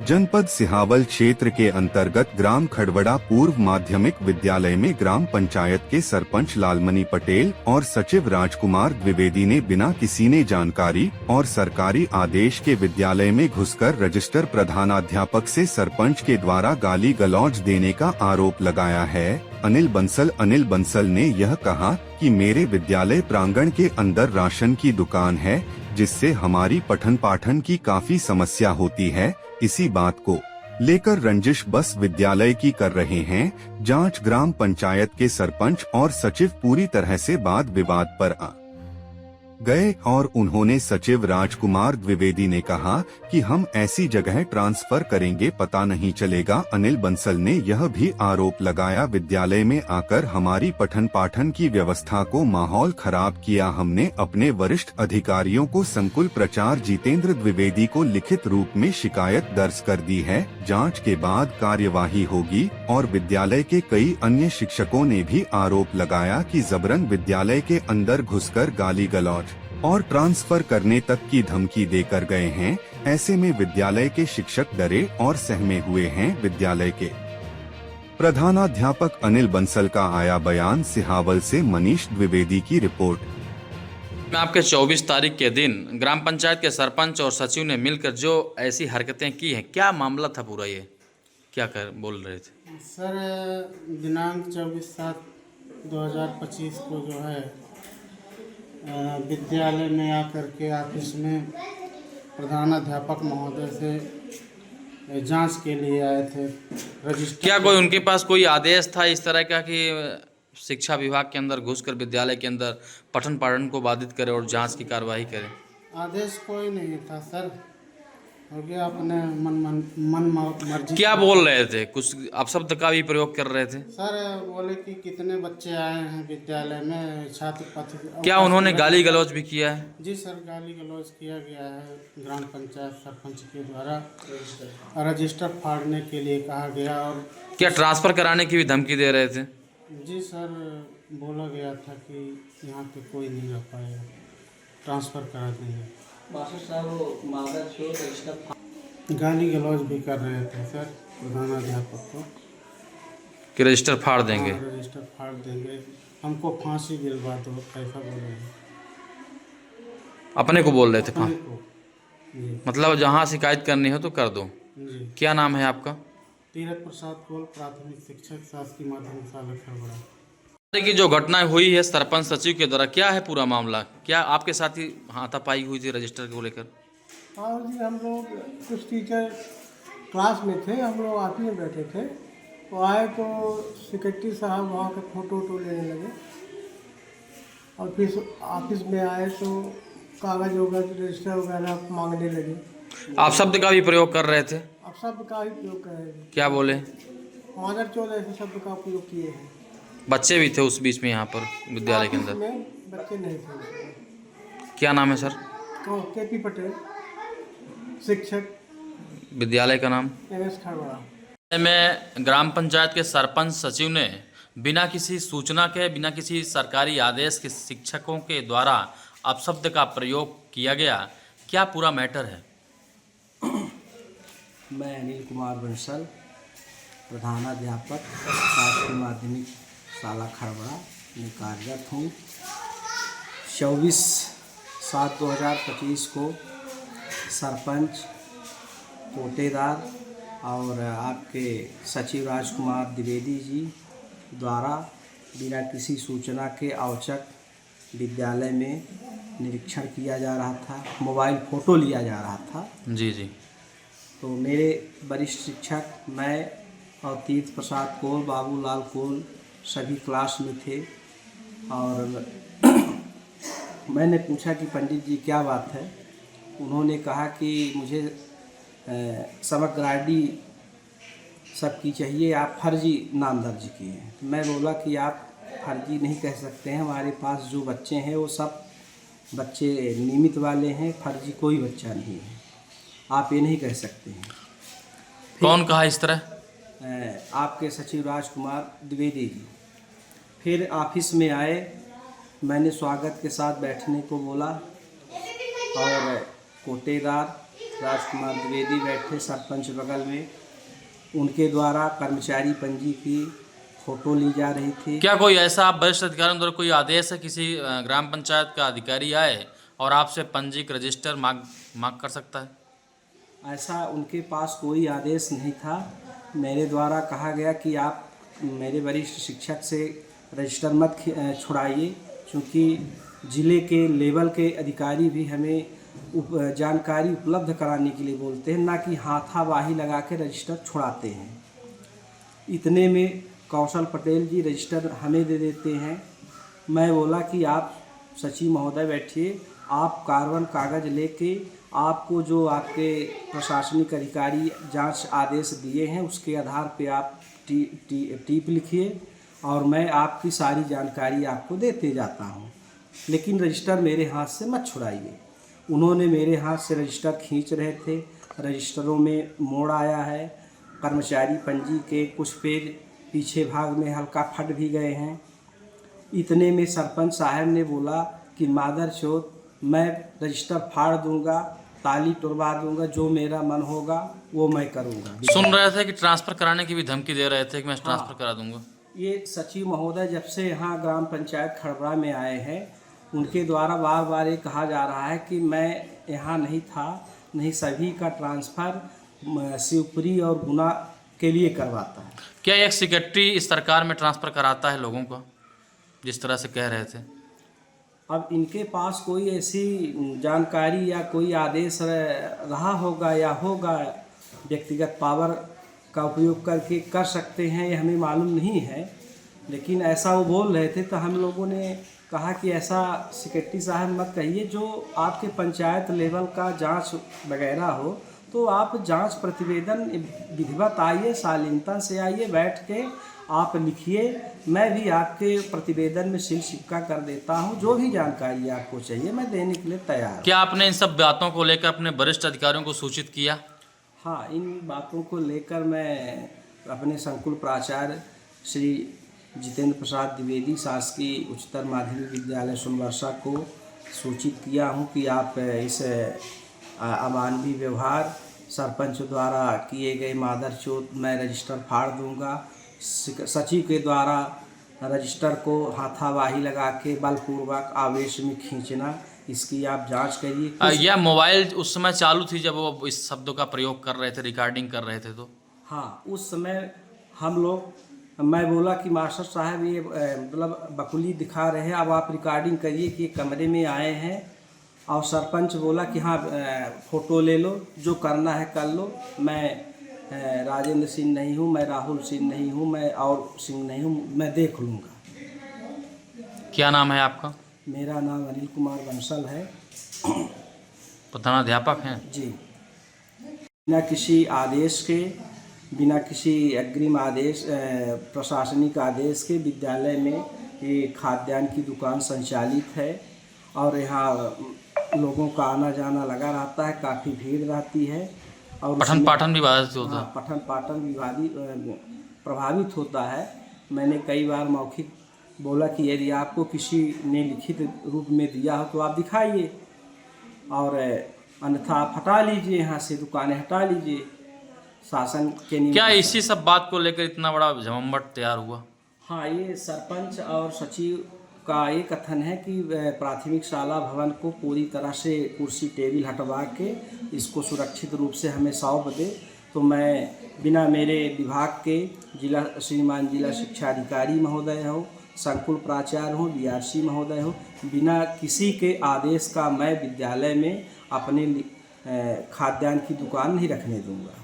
जनपद सिहावल क्षेत्र के अंतर्गत ग्राम खड़वड़ा पूर्व माध्यमिक विद्यालय में ग्राम पंचायत के सरपंच लालमणि पटेल और सचिव राजकुमार द्विवेदी ने बिना किसी ने जानकारी और सरकारी आदेश के विद्यालय में घुसकर रजिस्टर प्रधानाध्यापक से सरपंच के द्वारा गाली गलौज देने का आरोप लगाया है। अनिल बंसल ने यह कहा कि मेरे विद्यालय प्रांगण के अंदर राशन की दुकान है, जिससे हमारी पठन पाठन की काफी समस्या होती है। इसी बात को लेकर रंजिश बस विद्यालय की कर रहे हैं जांच। ग्राम पंचायत के सरपंच और सचिव पूरी तरह से वाद विवाद पर आ गए और उन्होंने सचिव राजकुमार द्विवेदी ने कहा कि हम ऐसी जगह ट्रांसफर करेंगे, पता नहीं चलेगा। अनिल बंसल ने यह भी आरोप लगाया, विद्यालय में आकर हमारी पठन पाठन की व्यवस्था को माहौल खराब किया। हमने अपने वरिष्ठ अधिकारियों को संकुल प्राचार्य जितेंद्र द्विवेदी को लिखित रूप में शिकायत दर्ज कर दी है। जांच के बाद कार्यवाही होगी। और विद्यालय के कई अन्य शिक्षकों ने भी आरोप लगाया कि जबरन विद्यालय के अंदर घुसकर गाली गलौज और ट्रांसफर करने तक की धमकी देकर गए हैं। ऐसे में विद्यालय के शिक्षक डरे और सहमे हुए हैं। विद्यालय के प्रधानाध्यापक अनिल बंसल का आया बयान। सिहावल से मनीष द्विवेदी की रिपोर्ट। में आपके 24 तारीख के दिन ग्राम पंचायत के सरपंच और सचिव ने मिलकर जो ऐसी हरकतें की हैं, क्या मामला था पूरा, ये क्या बोल रहे थे? सर, दिनांक 24/7/2025 को जो है विद्यालय में आकर के ऑफिस में प्रधानाध्यापक महोदय से जांच के लिए आए थे। रजिस्टर क्या कोई उनके पास कोई आदेश था इस तरह का कि शिक्षा विभाग के अंदर घुसकर विद्यालय के अंदर पठन पाठन को बाधित करे और जांच की कार्रवाई करे? आदेश कोई नहीं था सर, हो गया अपने मन मर्जी। क्या बोल रहे थे? कुछ अपशब्द का भी प्रयोग कर रहे थे सर। बोले कि कितने बच्चे आए हैं विद्यालय में, छात्र क्या उन्होंने गाली गलौज भी किया है? जी सर, गाली गलौज किया गया है। ग्राम पंचायत सरपंच के द्वारा रजिस्टर फाड़ने के लिए कहा गया। और क्या ट्रांसफर कराने की भी धमकी दे रहे थे? जी सर, बोला गया था कि यहाँ पे कोई नहीं रह पाएगा, ट्रांसफ़र करा देंगे। गाली गलौज भी कर रहे थे सर प्रधानाध्यापक को कि रजिस्टर फाड़ देंगे। रजिस्टर फाड़ देंगे, हमको फांसी दिलवा दो, ऐसा बोल रहे हैं। अपने को बोल रहे थे? अपने को। जी। मतलब जहाँ शिकायत करनी हो तो कर दो। जी। क्या नाम है आपका? तीरथ प्रसाद कोल, प्राथमिक शिक्षक, शासकीय माध्यमिक विद्यालय खड़वड़ा। की जो घटना हुई है सरपंच सचिव के द्वारा, क्या है पूरा मामला? क्या आपके साथ ही हाथापाई हुई थी रजिस्टर को लेकर? हाँ जी, हम लोग कुछ टीचर क्लास में थे, हम लोग ऑफिस में बैठे थे, तो आए तो सेक्रेटरी साहब वहाँ के फ़ोटो लेने लगे और फिर ऑफिस में आए तो कागज़ वगैरह रजिस्टर वगैरह मांगने लगे। आप शब्द का भी प्रयोग कर रहे थे? आप शब्द का ही प्रयोग कर रहे थे। क्या बोले? मादर चौथ ऐसे शब्द का उपयोग किए हैं। बच्चे भी थे उस बीच में यहाँ पर विद्यालय के अंदर? में बच्चे नहीं थे उसमें। क्या नाम है सर? KP पटेल, शिक्षक, विद्यालय का नाम? MS खड़वड़ा। में ग्राम पंचायत के सरपंच सचिव ने बिना किसी सूचना के, बिना किसी सरकारी आदेश के शिक्षकों के द्वारा अपशब्द का प्रयोग किया गया। क्या पूरा मैटर है? मैं अनिल कुमार बंसल, प्रधानाध्यापक शासकीय माध्यमिक शाला खड़वड़ा में कार्यरत हूँ। 24/7/2025 को सरपंच, कोटेदार और आपके सचिव राजकुमार द्विवेदी जी द्वारा बिना किसी सूचना के औचक विद्यालय में निरीक्षण किया जा रहा था, मोबाइल फ़ोटो लिया जा रहा था। जी जी। तो मेरे वरिष्ठ शिक्षक, मैं और तीर्थ प्रसाद कोल, बाबूलाल कोल सभी क्लास में थे। और मैंने पूछा कि पंडित जी क्या बात है? उन्होंने कहा कि मुझे समग्र ID सबकी चाहिए, आप फर्जी नाम दर्ज किए हैं। तो मैं बोला कि आप फर्जी नहीं कह सकते हैं, हमारे पास जो बच्चे हैं वो सब बच्चे नियमित वाले हैं, फर्जी कोई बच्चा नहीं है, आप ये नहीं कह सकते हैं। कौन कहा इस तरह? आपके सचिव राजकुमार द्विवेदी जी। फिर ऑफिस में आए, मैंने स्वागत के साथ बैठने को बोला और कोटेदार राजकुमार द्विवेदी बैठे सरपंच बगल में, उनके द्वारा कर्मचारी पंजी की फ़ोटो ली जा रही थी। क्या कोई ऐसा आप वरिष्ठ अधिकारियों द्वारा कोई आदेश है, किसी ग्राम पंचायत का अधिकारी आए और आपसे पंजीक रजिस्टर मांग कर सकता है? ऐसा उनके पास कोई आदेश नहीं था। मेरे द्वारा कहा गया कि आप मेरे वरिष्ठ शिक्षक से रजिस्टर मत छुड़ाइए, क्योंकि ज़िले के लेवल के अधिकारी भी हमें जानकारी उपलब्ध कराने के लिए बोलते हैं, ना कि हाथावाही लगा के रजिस्टर छुड़ाते हैं। इतने में कौशल पटेल जी रजिस्टर हमें दे देते हैं। मैं बोला कि आप सचिव महोदय बैठिए, आप कार्बन कागज़ लेके आपको जो आपके प्रशासनिक अधिकारी जांच आदेश दिए हैं उसके आधार पे आप टीप लिखिए और मैं आपकी सारी जानकारी आपको देते जाता हूं, लेकिन रजिस्टर मेरे हाथ से मत छुड़ाइए। उन्होंने मेरे हाथ से रजिस्टर खींच रहे थे। रजिस्टरों में मोड़ आया है, कर्मचारी पंजी के कुछ पेज पीछे भाग में हल्का फट भी गए हैं। इतने में सरपंच साहब ने बोला कि मादर चोद, मैं रजिस्टर फाड़ दूंगा, ताली तुड़वा दूंगा, जो मेरा मन होगा वो मैं करूंगा। सुन रहे थे कि ट्रांसफ़र कराने की भी धमकी दे रहे थे कि मैं ट्रांसफ़र करा दूंगा। ये सचिव महोदय जब से यहाँ ग्राम पंचायत खड़बड़ा में आए हैं, उनके द्वारा बार बार ये कहा जा रहा है कि मैं यहाँ नहीं था, नहीं सभी का ट्रांसफ़र शिवपुरी और गुना के लिए करवाता है। क्या एक सेक्रेटरी इस सरकार में ट्रांसफ़र कराता है लोगों को, जिस तरह से कह रहे थे? अब इनके पास कोई ऐसी जानकारी या कोई आदेश रहा होगा या होगा, व्यक्तिगत पावर का उपयोग करके कर सकते हैं, ये हमें मालूम नहीं है, लेकिन ऐसा वो बोल रहे थे। तो हम लोगों ने कहा कि ऐसा सेक्रेटरी साहब मत कहिए, जो आपके पंचायत लेवल का जांच वगैरह हो तो आप जांच प्रतिवेदन विधिवत आइए, शालीनता से आइए, बैठ के आप लिखिए, मैं भी आपके प्रतिवेदन में सील सिक्का कर देता हूं। जो भी जानकारी आपको चाहिए मैं देने के लिए तैयार हूं। क्या आपने इन सब बातों को लेकर अपने वरिष्ठ अधिकारियों को सूचित किया? हाँ, इन बातों को लेकर मैं अपने संकुल प्राचार्य श्री जितेंद्र प्रसाद द्विवेदी शासकीय उच्चतर माध्यमिक विद्यालय सोनवर्षा को सूचित किया हूं कि आप इस अमानवीय व्यवहार सरपंच द्वारा किए गए मादरचोद मैं रजिस्टर फाड़ दूंगा। सचिव के द्वारा रजिस्टर को हाथावाही लगा के बलपूर्वक आवेश में खींचना, इसकी आप जांच करिए। यह मोबाइल उस समय चालू थी जब वो इस शब्दों का प्रयोग कर रहे थे, रिकॉर्डिंग कर रहे थे? तो हाँ, उस समय हम लोग, मैं बोला कि मास्टर साहब ये मतलब बकुली दिखा रहे हैं, अब आप रिकॉर्डिंग करिए कि कमरे में आए हैं। और सरपंच बोला कि हाँ फ़ोटो ले लो, जो करना है कर लो, मैं राजेंद्र सिंह नहीं हूँ, मैं राहुल सिंह नहीं हूँ, मैं और सिंह नहीं हूँ, मैं देख लूँगा। क्या नाम है आपका? मेरा नाम अनिल कुमार बंसल है। प्रधानाध्यापक हैं जी। बिना किसी आदेश के, बिना किसी अग्रिम आदेश प्रशासनिक आदेश के विद्यालय में ये खाद्यान्न की दुकान संचालित है और यहाँ लोगों का आना जाना लगा रहता है, काफ़ी भीड़ रहती है और पठन पाठन भी बाधित होता है। हाँ, पठन पाठन भी प्रभावित होता है। मैंने कई बार मौखिक बोला कि यदि आपको किसी ने लिखित रूप में दिया हो तो आप दिखाइए, और अन्यथा आप हटा लीजिए, यहाँ से दुकानें हटा लीजिए। शासन के नियम। क्या इसी सब बात को लेकर इतना बड़ा झमंबट तैयार हुआ? हाँ, ये सरपंच और सचिव का ये कथन है कि प्राथमिक शाला भवन को पूरी तरह से कुर्सी टेबल हटवा के इसको सुरक्षित रूप से हमें सौंप दे, तो मैं बिना मेरे विभाग के श्रीमान जिला शिक्षा अधिकारी महोदय हो, संकुल प्राचार्य हो, DRC महोदय हो, बिना किसी के आदेश का मैं विद्यालय में अपने खाद्यान्न की दुकान नहीं रखने दूंगा।